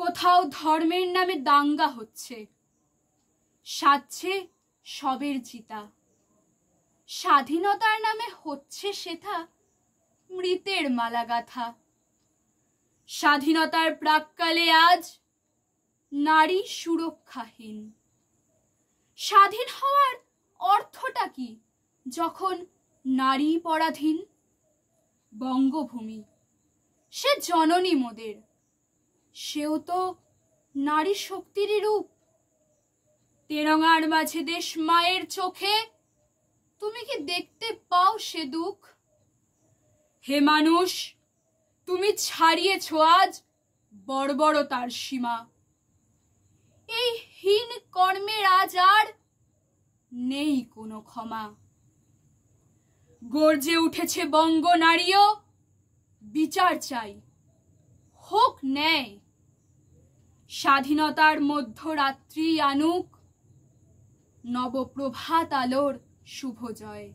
কোথাও ধর্মের নামে দাঙ্গা হচ্ছে, সাজছে সবের চিতা। স্বাধীনতার নামে হচ্ছে সেথা মৃতের মালা গাথা। স্বাধীনতার প্রাক্কালে আজ নারী সুরক্ষাহীন। স্বাধীন হওয়ার অর্থটা কি যখন নারী পরাধীন? বঙ্গভূমি সে জননী মোদের, সেও তো নারী শক্তিরই রূপ। তেরঙার মাঝে দেশ মায়ের চোখে তুমি কি দেখতে পাও সে দুঃখ? হে মানুষ, তুমি ছাড়িয়েছ আজ বর্বরতার সীমা। এই হীন কর্মের আজ আর নেই কোনো ক্ষমা। গর্জে উঠেছে বঙ্গ নারীও, বিচার চাই, হোক ন্যায়। স্বাধীনতার মধ্যরাত্রি আনুক নবপ্রভাত আলোর শুভ জয়।